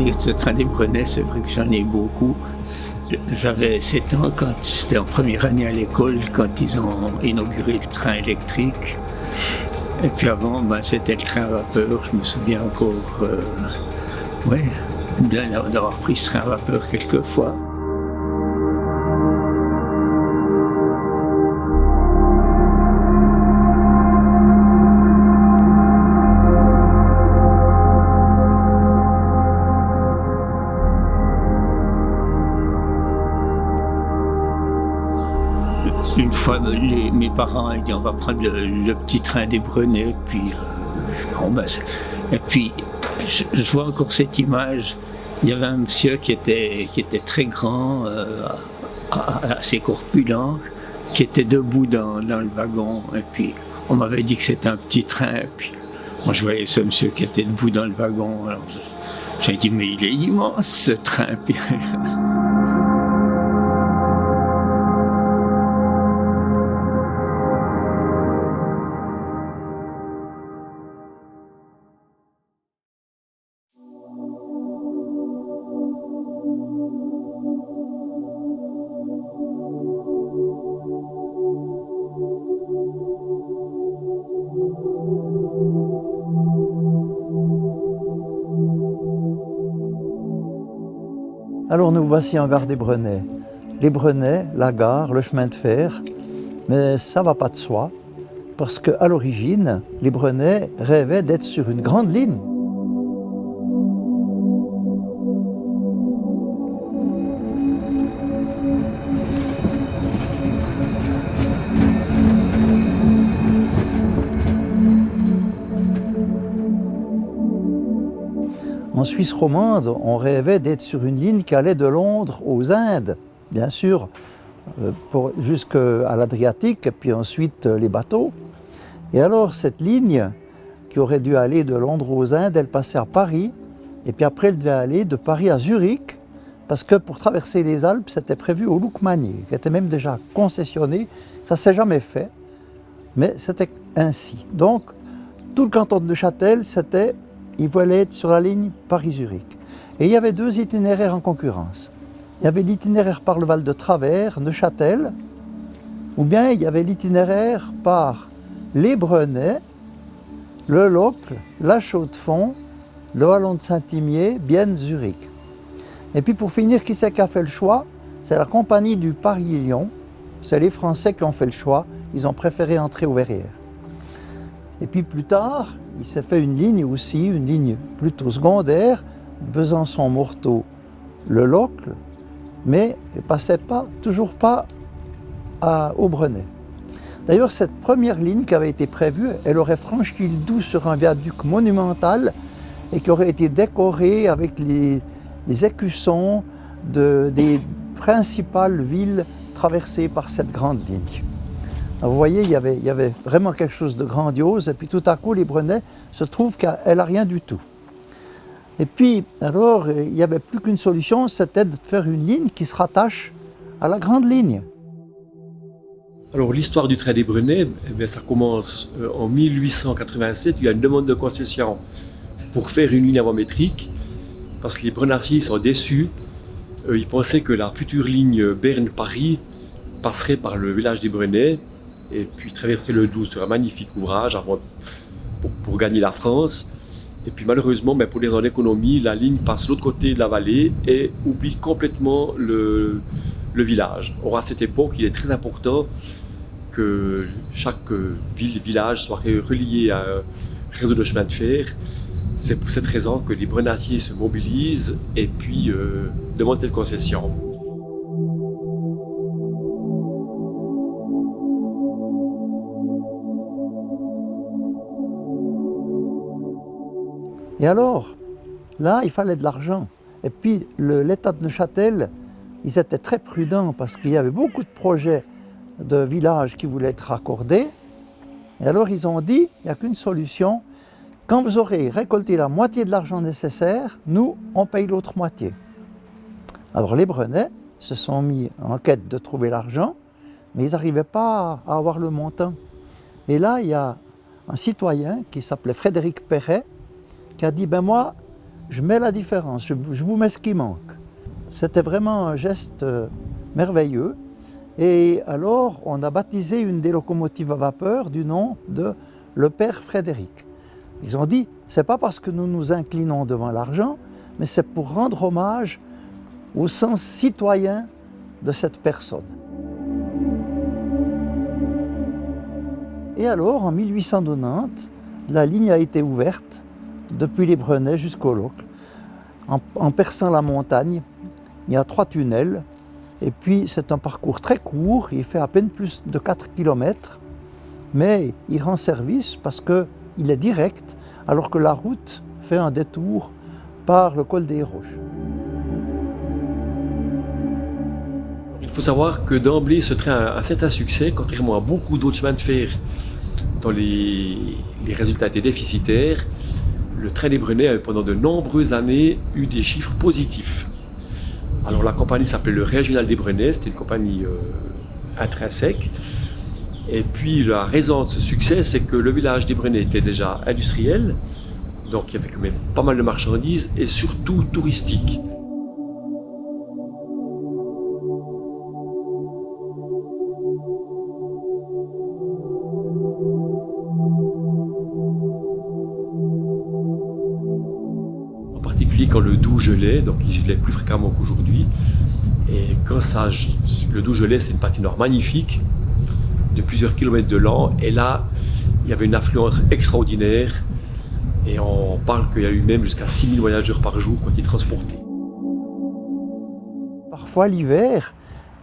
souvenirs de ce train des Brenets, c'est vrai que j'en ai beaucoup. J'avais 7 ans quand j'étais en première année à l'école, quand ils ont inauguré le train électrique. Et puis avant, c'était le train à vapeur. Je me souviens encore bien d'avoir pris ce train à vapeur quelques fois. Une fois, mes parents ont dit on va prendre le petit train des Brenets, puis et puis je vois encore cette image. Il y avait un monsieur qui était très grand, assez corpulent, qui était debout dans le wagon, et puis on m'avait dit que c'était un petit train, et puis moi je voyais ce monsieur qui était debout dans le wagon, alors j'ai dit mais il est immense ce train. Puis Alors nous voici en gare des Brenets. Les Brenets, la gare, le chemin de fer, mais ça ne va pas de soi, parce qu'à l'origine, les Brenets rêvaient d'être sur une grande ligne. En Suisse romande, on rêvait d'être sur une ligne qui allait de Londres aux Indes, bien sûr, jusqu'à l'Adriatique, et puis ensuite les bateaux. Et alors cette ligne, qui aurait dû aller de Londres aux Indes, elle passait à Paris, et puis après elle devait aller de Paris à Zurich, parce que pour traverser les Alpes, c'était prévu au Lukmanier, qui était même déjà concessionné. Ça ne s'est jamais fait, mais c'était ainsi. Donc, tout le canton de Neuchâtel, il voulait être sur la ligne Paris-Zurich. Et il y avait deux itinéraires en concurrence. Il y avait l'itinéraire par le Val de Travers, Neuchâtel, ou bien il y avait l'itinéraire par les Brenets, le Locle, la Chaux-de-Fonds, le Wallon de Saint-Imier, Bienne, Zurich. Et puis pour finir, qui c'est qui a fait le choix? C'est la compagnie du Paris-Lyon. C'est les Français qui ont fait le choix. Ils ont préféré entrer au Verrières. Et puis plus tard, il s'est fait une ligne aussi, une ligne plutôt secondaire, Besançon-Morteau, le Locle, mais il ne passait toujours pas au Brenet. D'ailleurs, cette première ligne qui avait été prévue, elle aurait franchi le Doubs sur un viaduc monumental et qui aurait été décorée avec les écussons des principales villes traversées par cette grande ligne. Alors vous voyez, il y avait vraiment quelque chose de grandiose, et puis tout à coup, les Brenets se trouvent qu'elle n'a rien du tout. Et puis, alors, il n'y avait plus qu'une solution, c'était de faire une ligne qui se rattache à la grande ligne. Alors, l'histoire du train des Brenets, ça commence en 1887. Il y a une demande de concession pour faire une ligne avométrique, parce que les Brenassiers sont déçus. Ils pensaient que la future ligne Berne-Paris passerait par le village des Brenets, et puis traverserait le Doubs sur un magnifique ouvrage pour gagner la France. Et puis malheureusement, pour des raisons d'économie, la ligne passe de l'autre côté de la vallée et oublie complètement le village. Or à cette époque, il est très important que chaque village soit relié à un réseau de chemin de fer. C'est pour cette raison que les Brenassiers se mobilisent et puis demandent cette concession. Et alors, là, il fallait de l'argent. Et puis, l'État de Neuchâtel, ils étaient très prudents parce qu'il y avait beaucoup de projets de villages qui voulaient être raccordés. Et alors, ils ont dit, il n'y a qu'une solution. Quand vous aurez récolté la moitié de l'argent nécessaire, nous, on paye l'autre moitié. Alors, les Brenets se sont mis en quête de trouver l'argent, mais ils n'arrivaient pas à avoir le montant. Et là, il y a un citoyen qui s'appelait Frédéric Perret, qui a dit, moi, je mets la différence, je vous mets ce qui manque. C'était vraiment un geste merveilleux. Et alors, on a baptisé une des locomotives à vapeur du nom de le Père Frédéric. Ils ont dit, c'est pas parce que nous nous inclinons devant l'argent, mais c'est pour rendre hommage au sens citoyen de cette personne. Et alors, en 1890, la ligne a été ouverte depuis les Brenets jusqu'au Locle. En perçant la montagne, il y a 3 tunnels. Et puis, c'est un parcours très court, il fait à peine plus de 4 km. Mais il rend service parce qu'il est direct, alors que la route fait un détour par le col des Roches. Il faut savoir que d'emblée, ce train a un certain succès, contrairement à beaucoup d'autres chemins de fer dont les résultats étaient déficitaires. Le train des Brenets a pendant de nombreuses années eu des chiffres positifs. Alors la compagnie s'appelait le Régional des Brenets, c'était une compagnie intrinsèque. Et puis la raison de ce succès, c'est que le village des Brenets était déjà industriel, donc il y avait quand même pas mal de marchandises et surtout touristique. En particulier quand le Doubs gelait, donc il gelait plus fréquemment qu'aujourd'hui. Et quand le Doubs gelait, c'est une patinoire magnifique, de plusieurs kilomètres de long, et là il y avait une affluence extraordinaire et on parle qu'il y a eu même jusqu'à 6000 voyageurs par jour qui ont été transportés. Parfois l'hiver,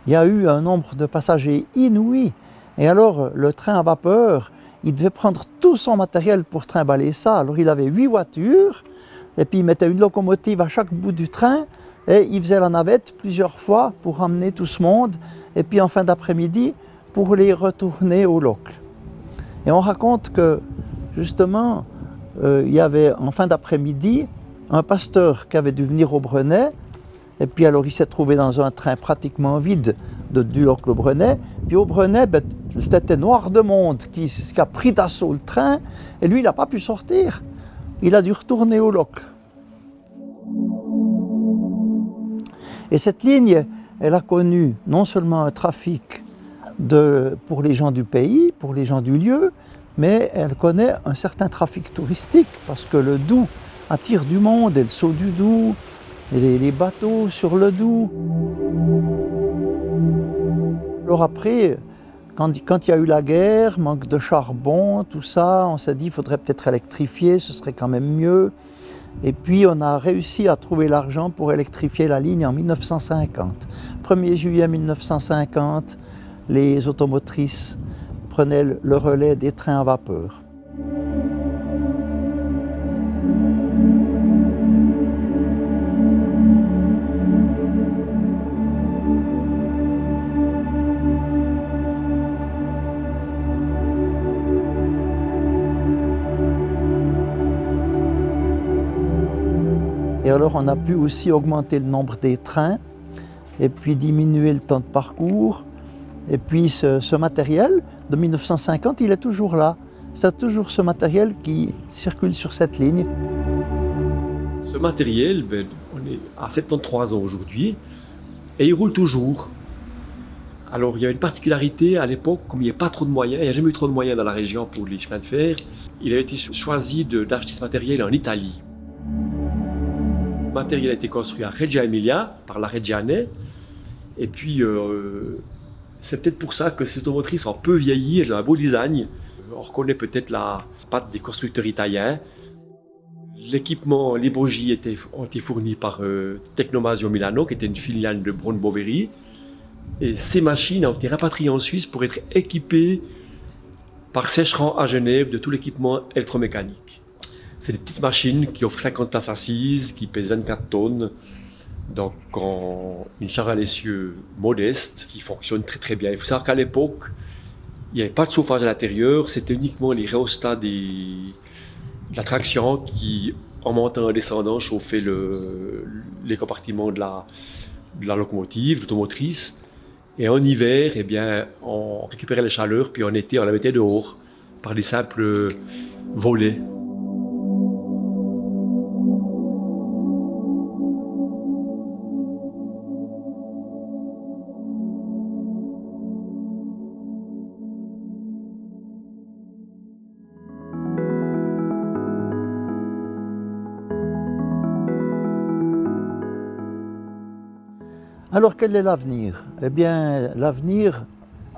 il y a eu un nombre de passagers inouï et alors le train à vapeur, il devait prendre tout son matériel pour trimballer ça. Alors il avait 8 voitures et puis il mettait une locomotive à chaque bout du train et il faisait la navette plusieurs fois pour emmener tout ce monde et puis en fin d'après-midi pour les retourner au Locle. Et on raconte que, justement, il y avait en fin d'après-midi un pasteur qui avait dû venir au Brenet, et puis alors il s'est trouvé dans un train pratiquement vide du Locle au Brenet, puis au Brenet, c'était noir de monde qui a pris d'assaut le train, et lui il n'a pas pu sortir, il a dû retourner au Locle. Et cette ligne, elle a connu non seulement un trafic pour les gens du pays, pour les gens du lieu, mais elle connaît un certain trafic touristique parce que le Doubs attire du monde, et le saut du Doubs, et les bateaux sur le Doubs. Alors après, quand il y a eu la guerre, manque de charbon, tout ça, on s'est dit qu'il faudrait peut-être électrifier, ce serait quand même mieux. Et puis on a réussi à trouver l'argent pour électrifier la ligne en 1950. 1er juillet 1950, les automotrices prenaient le relais des trains à vapeur. Et alors on a pu aussi augmenter le nombre des trains et puis diminuer le temps de parcours. Et puis ce matériel de 1950, il est toujours là. C'est toujours ce matériel qui circule sur cette ligne. Ce matériel, on est à 73 ans aujourd'hui et il roule toujours. Alors il y a une particularité à l'époque, comme il n'y a pas trop de moyens, il n'y a jamais eu trop de moyens dans la région pour les chemins de fer, il a été choisi d'acheter ce matériel en Italie. Le matériel a été construit à Reggio Emilia par la Reggiane et puis c'est peut-être pour ça que ces automotrices ont peu vieilli, elles ont un beau design. On reconnaît peut-être la patte des constructeurs italiens. L'équipement, les bogies ont été fournis par Tecnomasio Milano, qui était une filiale de Braun Boveri. Et ces machines ont été rapatriées en Suisse pour être équipées par Secheran à Genève de tout l'équipement électromécanique. C'est des petites machines qui offrent 50 places assises, qui pèsent 24 tonnes. Donc, une charge à l'essieu modeste qui fonctionne très très bien. Il faut savoir qu'à l'époque, il n'y avait pas de chauffage à l'intérieur, c'était uniquement les rhéostats de la traction qui, en montant et en descendant, chauffaient les compartiments de la locomotive, l'automotrice. Et en hiver, eh bien, on récupérait la chaleur, puis en été, on la mettait dehors par des simples volets. Alors quel est l'avenir? Eh bien, l'avenir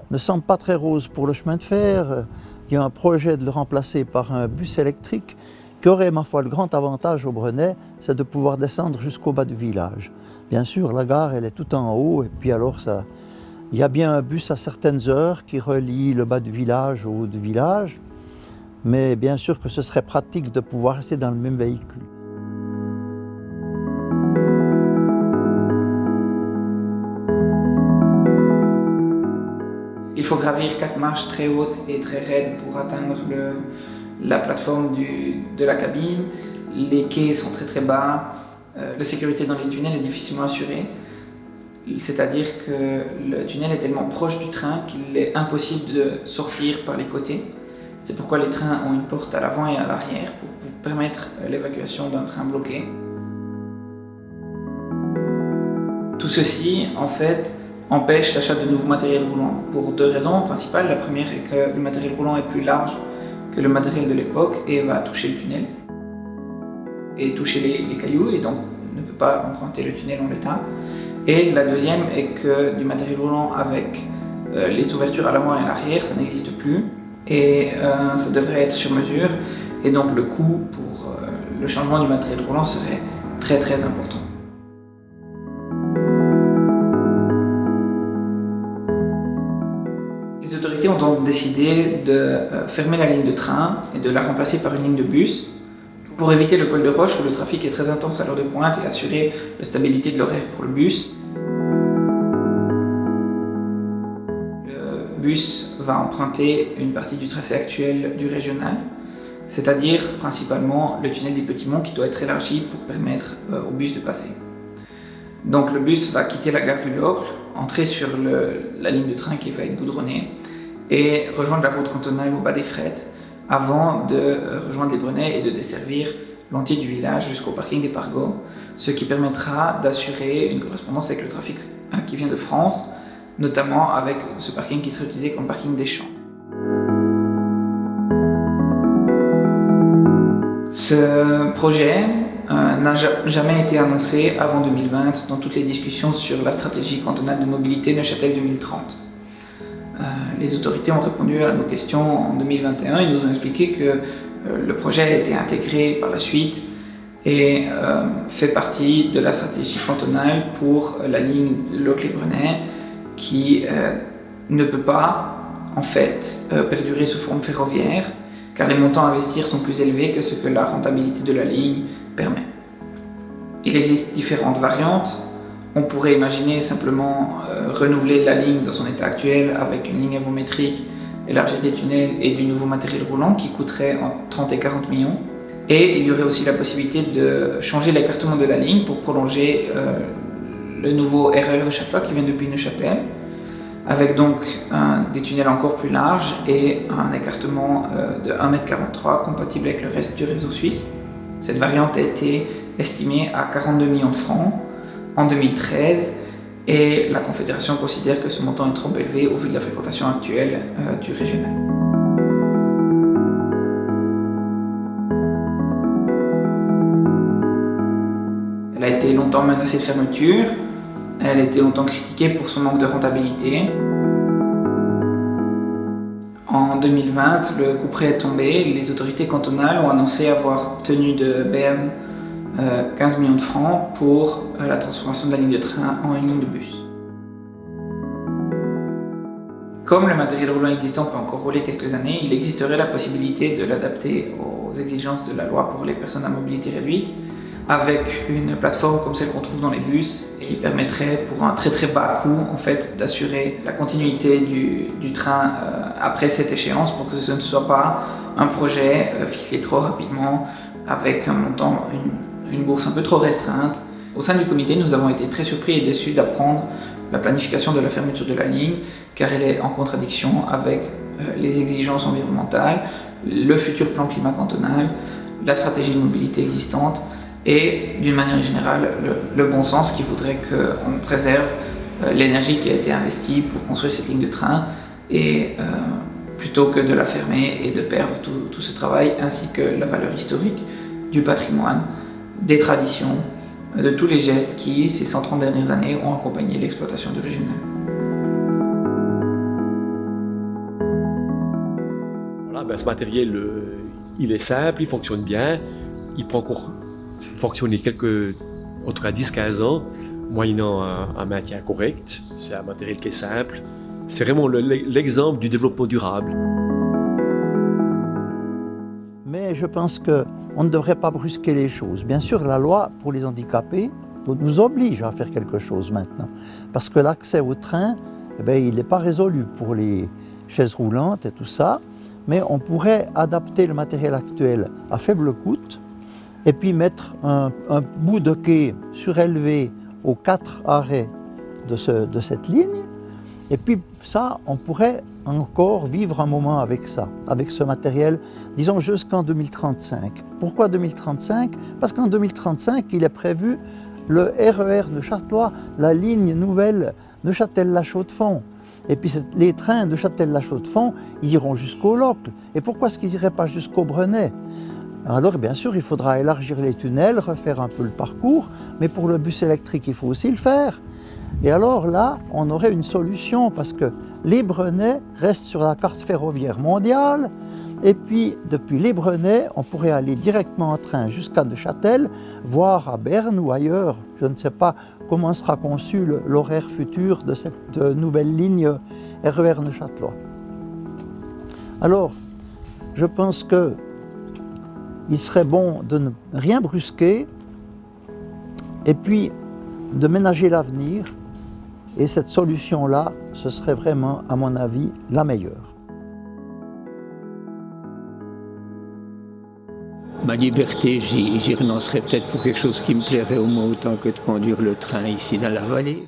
ne semble pas très rose pour le chemin de fer. Il y a un projet de le remplacer par un bus électrique qui aurait, ma foi, le grand avantage au Brenay, c'est de pouvoir descendre jusqu'au bas du village. Bien sûr, la gare, elle est tout en haut, et puis alors il y a bien un bus à certaines heures qui relie le bas du village au haut du village, mais bien sûr que ce serait pratique de pouvoir rester dans le même véhicule. Il faut gravir 4 marches très hautes et très raides pour atteindre la plateforme de la cabine. Les quais sont très très bas. La sécurité dans les tunnels est difficilement assurée. C'est-à-dire que le tunnel est tellement proche du train qu'il est impossible de sortir par les côtés. C'est pourquoi les trains ont une porte à l'avant et à l'arrière pour permettre l'évacuation d'un train bloqué. Tout ceci, en fait, empêche l'achat de nouveaux matériels roulants pour 2 raisons principales. La première est que le matériel roulant est plus large que le matériel de l'époque et va toucher le tunnel et toucher les cailloux et donc ne peut pas emprunter le tunnel en l'état. Et la deuxième est que du matériel roulant avec les ouvertures à l'avant et à l'arrière, ça n'existe plus et ça devrait être sur mesure et donc le coût pour le changement du matériel roulant serait très très important. Les autorités ont donc décidé de fermer la ligne de train et de la remplacer par une ligne de bus pour éviter le col de Roche où le trafic est très intense à l'heure de pointe et assurer la stabilité de l'horaire pour le bus. Le bus va emprunter une partie du tracé actuel du régional, c'est-à-dire principalement le tunnel des Petits Monts qui doit être élargi pour permettre au bus de passer. Donc le bus va quitter la gare du Locle, entrer sur la ligne de train qui va être goudronnée et rejoindre la route cantonale au bas des Frettes avant de rejoindre les Brenay et de desservir l'entier du village jusqu'au parking des Pargots, ce qui permettra d'assurer une correspondance avec le trafic qui vient de France, notamment avec ce parking qui serait utilisé comme parking des Champs. Ce projet n'a jamais été annoncé avant 2020 dans toutes les discussions sur la stratégie cantonale de mobilité Neuchâtel 2030. Les autorités ont répondu à nos questions en 2021 et nous ont expliqué que le projet a été intégré par la suite et fait partie de la stratégie cantonale pour la ligne Locle-les-Brenay qui ne peut pas en fait perdurer sous forme ferroviaire car les montants à investir sont plus élevés que ce que la rentabilité de la ligne permet. Il existe différentes variantes. On pourrait imaginer simplement renouveler la ligne dans son état actuel avec une ligne avométrique, élargir des tunnels et du nouveau matériel roulant qui coûterait entre 30 et 40 millions. Et il y aurait aussi la possibilité de changer l'écartement de la ligne pour prolonger le nouveau RER de Châtelois qui vient depuis Neuchâtel, avec donc des tunnels encore plus larges et un écartement de 1,43 m compatible avec le reste du réseau suisse. Cette variante a été estimée à 42 millions de francs en 2013 et la Confédération considère que ce montant est trop élevé au vu de la fréquentation actuelle du régional. Elle a été longtemps menacée de fermeture, elle a été longtemps critiquée pour son manque de rentabilité. En 2020, le coup près est tombé, les autorités cantonales ont annoncé avoir obtenu de Berne 15 millions de francs pour la transformation de la ligne de train en une ligne de bus. Comme le matériel roulant existant peut encore rouler quelques années, il existerait la possibilité de l'adapter aux exigences de la loi pour les personnes à mobilité réduite, avec une plateforme comme celle qu'on trouve dans les bus, qui permettrait pour un très très bas coût en fait, d'assurer la continuité du train après cette échéance pour que ce ne soit pas un projet ficelé trop rapidement avec un montant, une bourse un peu trop restreinte. Au sein du comité, nous avons été très surpris et déçus d'apprendre la planification de la fermeture de la ligne car elle est en contradiction avec les exigences environnementales, le futur plan climat cantonal, la stratégie de mobilité existante et d'une manière générale le bon sens qui voudrait qu'on préserve l'énergie qui a été investie pour construire cette ligne de train et plutôt que de la fermer et de perdre tout ce travail ainsi que la valeur historique du patrimoine, des traditions de tous les gestes qui, ces 130 dernières années, ont accompagné l'exploitation du régional. Voilà, ce matériel, il est simple, il fonctionne bien, il peut encore fonctionner entre 10-15 ans, moyennant un maintien correct. C'est un matériel qui est simple. C'est vraiment l'exemple du développement durable. Mais je pense qu'on ne devrait pas brusquer les choses. Bien sûr, la loi pour les handicapés nous oblige à faire quelque chose maintenant. Parce que l'accès au train, il n'est pas résolu pour les chaises roulantes et tout ça. Mais on pourrait adapter le matériel actuel à faible coût et puis mettre un bout de quai surélevé aux 4 arrêts de cette ligne. Et puis ça, on pourrait encore vivre un moment avec ça, avec ce matériel, disons jusqu'en 2035. Pourquoi 2035? Parce qu'en 2035, il est prévu le RER Neuchâtelois, la ligne nouvelle Neuchâtel-La Chaux-de-Fonds. Et puis les trains de Neuchâtel-La Chaux-de-Fonds, ils iront jusqu'au Locle. Et pourquoi est-ce qu'ils n'iraient pas jusqu'au Brenay? Alors bien sûr, il faudra élargir les tunnels, refaire un peu le parcours, mais pour le bus électrique, il faut aussi le faire. Et alors là, on aurait une solution parce que les Brenay restent sur la carte ferroviaire mondiale. Et puis, depuis les Brenay, on pourrait aller directement en train jusqu'à Neuchâtel, voire à Berne ou ailleurs. Je ne sais pas comment sera conçu l'horaire futur de cette nouvelle ligne RER Neuchâtelois. Alors, je pense qu'il serait bon de ne rien brusquer et puis de ménager l'avenir. Et cette solution-là, ce serait vraiment, à mon avis, la meilleure. Ma liberté, j'y renoncerais peut-être pour quelque chose qui me plairait au moins autant que de conduire le train ici dans la vallée.